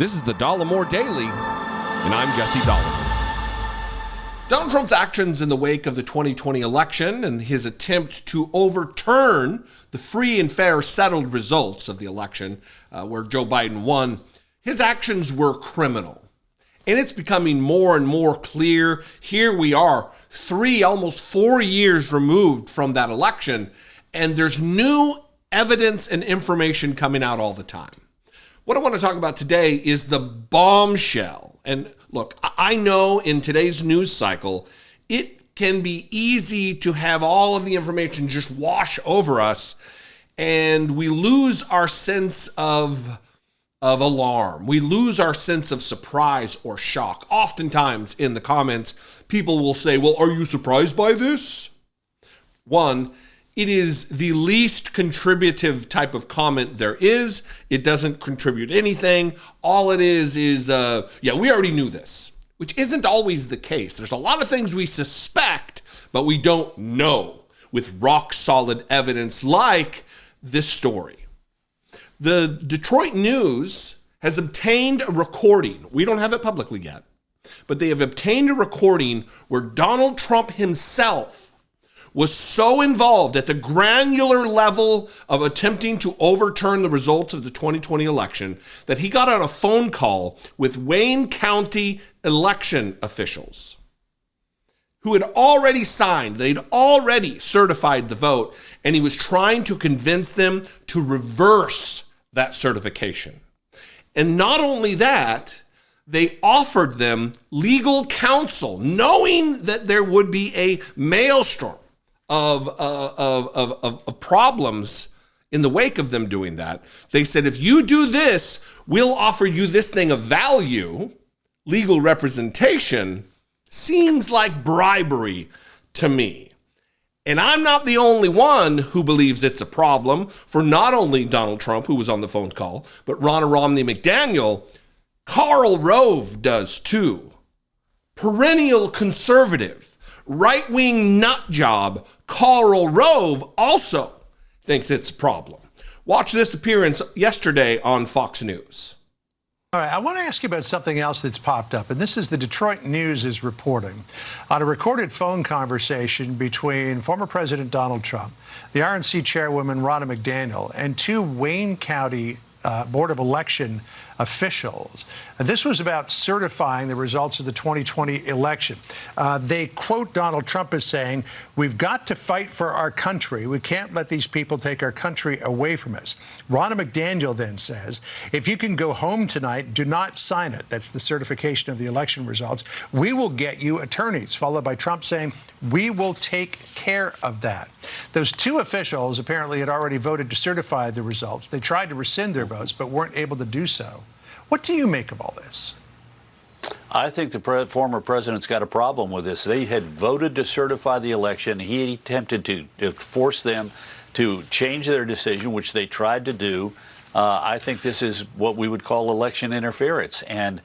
This is the Dollemore Daily, and I'm Jesse Dollemore. Donald Trump's actions in the wake of the 2020 election and his attempt to overturn the free and fair settled results of the election where Joe Biden won, his actions were criminal. And it's becoming more and more clear. Here we are, almost 4 years removed from that election, and there's new evidence and information coming out all the time. What I want to talk about today is the bombshell. And look, I know in today's news cycle, it can be easy to have all of the information just wash over us, and we lose our sense of alarm. We lose our sense of surprise or shock. Oftentimes in the comments, people will say, well, are you surprised by this? One, it is the least contributive type of comment there is. It doesn't contribute anything. All it is, we already knew this, which isn't always the case. There's a lot of things we suspect, but we don't know with rock solid evidence like this story. The Detroit News has obtained a recording. We don't have it publicly yet, but they have obtained a recording where Donald Trump himself was so involved at the granular level of attempting to overturn the results of the 2020 election that he got on a phone call with Wayne County election officials who had already signed, they'd already certified the vote, and he was trying to convince them to reverse that certification. And not only that, they offered them legal counsel, knowing that there would be a maelstrom of problems in the wake of them doing that. They said, if you do this, we'll offer you this thing of value. Legal representation seems like bribery to me. And I'm not the only one who believes it's a problem for not only Donald Trump, who was on the phone call, but Ronna, Romney, McDaniel. Karl Rove does too. Perennial conservative, right-wing nut job Karl Rove also thinks it's a problem. Watch this appearance yesterday on Fox News. All right, I want to ask you about something else that's popped up, and this is the Detroit News is reporting on a recorded phone conversation between former President Donald Trump, the RNC chairwoman Ronna McDaniel, and two Wayne County Board of Election officials. And this was about certifying the results of the 2020 election. They quote Donald Trump as saying, "We've got to fight for our country. We can't let these people take our country away from us." Ronna McDaniel then says, "If you can go home tonight, do not sign it." That's the certification of the election results. "We will get you attorneys," followed by Trump saying, "We will take care of that." Those two officials apparently had already voted to certify the results. They tried to rescind their votes, but weren't able to do so. What do you make of all this? I think the former president's got a problem with this. They had voted to certify the election. He attempted to force them to change their decision, which they tried to do. I think this is what we would call election interference. And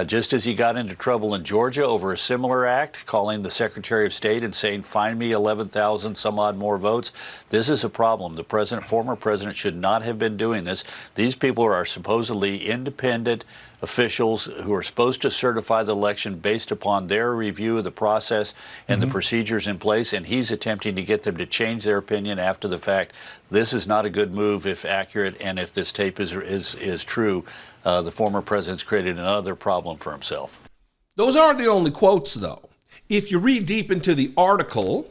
just as he got into trouble in Georgia over a similar act, calling the Secretary of State and saying, "Find me 11,000 some odd more votes," this is a problem. The former president should not have been doing this. These people are supposedly independent officials who are supposed to certify the election based upon their review of the process and the procedures in place, and he's attempting to get them to change their opinion after the fact. This is not a good move if accurate, and if this tape is true. The former president's created another problem for himself. Those aren't the only quotes, though. If you read deep into the article,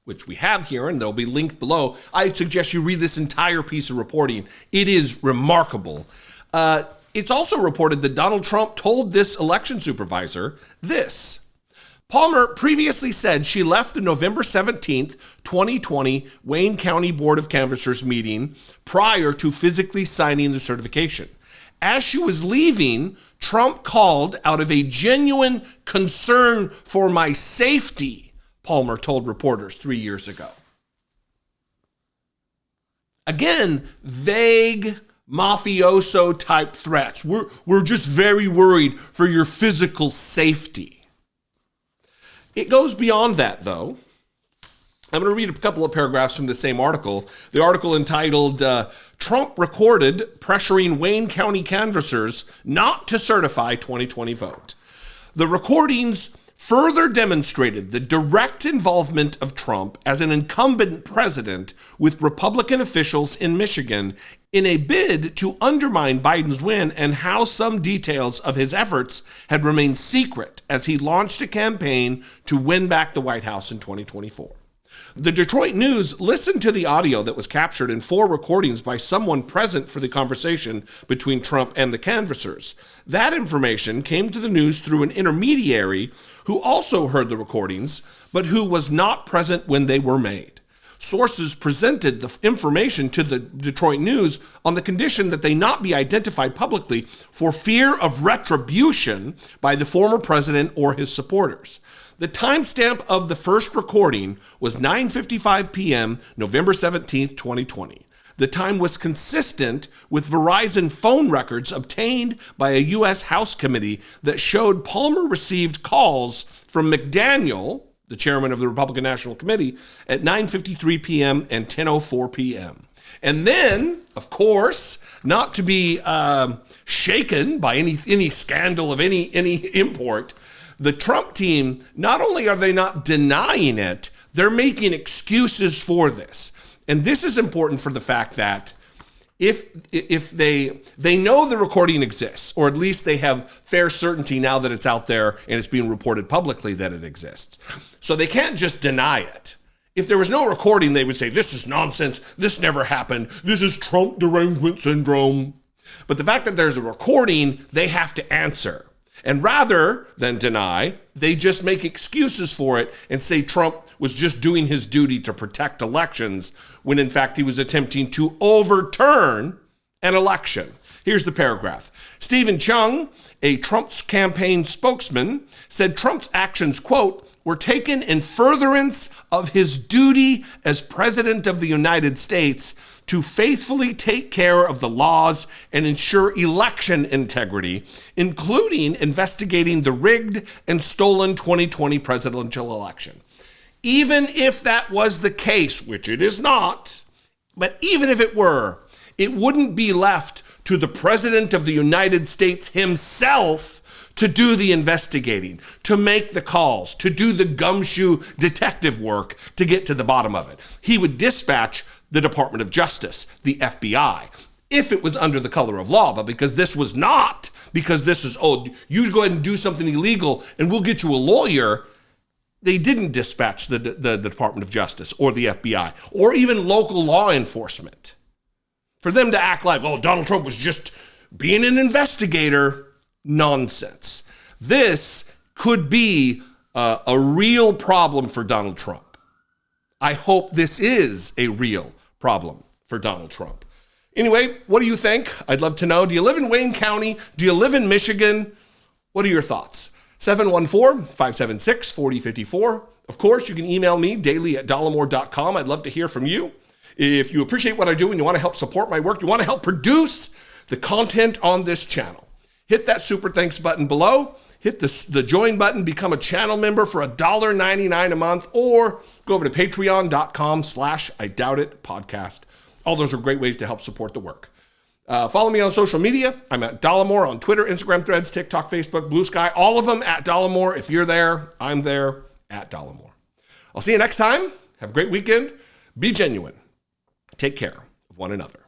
which we have here, and they'll be linked below, I suggest you read this entire piece of reporting. It is remarkable. It's also reported that Donald Trump told this election supervisor this. Palmer previously said she left the November 17th, 2020 Wayne County Board of Canvassers meeting prior to physically signing the certification. As she was leaving, Trump called out of a genuine concern for my safety, Palmer told reporters 3 years ago. Again, vague, mafioso type threats. We're just very worried for your physical safety. It goes beyond that, though. I'm going to read a couple of paragraphs from the same article. The article entitled, Trump Recorded Pressuring Wayne County Canvassers Not to Certify 2020 Vote. The recordings further demonstrated the direct involvement of Trump as an incumbent president with Republican officials in Michigan in a bid to undermine Biden's win, and how some details of his efforts had remained secret as he launched a campaign to win back the White House in 2024. The Detroit News listened to the audio that was captured in 4 recordings by someone present for the conversation between Trump and the canvassers. That information came to the news through an intermediary who also heard the recordings, but who was not present when they were made. Sources presented the information to the Detroit News on the condition that they not be identified publicly for fear of retribution by the former president or his supporters. The timestamp of the first recording was 9:55 p.m., November 17th, 2020. The time was consistent with Verizon phone records obtained by a U.S. House committee that showed Palmer received calls from McDaniel, the chairman of the Republican National Committee, at 9:53 p.m. and 10:04 p.m. And then, of course, not to be shaken by any scandal of any import, the Trump team, not only are they not denying it, they're making excuses for this. And this is important for the fact that if they know the recording exists, or at least they have fair certainty now that it's out there and it's being reported publicly that it exists. So they can't just deny it. If there was no recording, they would say, this is nonsense, this never happened, this is Trump derangement syndrome. But the fact that there's a recording, they have to answer. And rather than deny, they just make excuses for it and say Trump was just doing his duty to protect elections, when in fact he was attempting to overturn an election. Here's the paragraph. Stephen Chung, a Trump's campaign spokesman, said Trump's actions, quote, were taken in furtherance of his duty as president of the United States to faithfully take care of the laws and ensure election integrity, including investigating the rigged and stolen 2020 presidential election. Even if that was the case, which it is not, but even if it were, it wouldn't be left to the president of the United States himself to do the investigating, to make the calls, to do the gumshoe detective work to get to the bottom of it. He would dispatch the Department of Justice, the FBI, if it was under the color of law. But because this was not, because this is, oh, you go ahead and do something illegal and we'll get you a lawyer, they didn't dispatch the Department of Justice or the FBI or even local law enforcement. For them to act like, oh, Donald Trump was just being an investigator, nonsense. This could be a real problem for Donald Trump. I hope this is a real problem for Donald Trump. Anyway, what do you think? I'd love to know. Do you live in Wayne County? Do you live in Michigan? What are your thoughts? 714-576-4054. Of course, you can email me daily@dollemore.com. I'd love to hear from you. If you appreciate what I do and you want to help support my work, you want to help produce the content on this channel, hit that super thanks button below. Hit the join button, become a channel member for $1.99 a month, or go over to patreon.com/IDoubtIt podcast. All those are great ways to help support the work. Follow me on social media. I'm at Dollemore on Twitter, Instagram, Threads, TikTok, Facebook, Blue Sky, all of them at Dollemore. If you're there, I'm there at Dollemore. I'll see you next time. Have a great weekend. Be genuine. Take care of one another.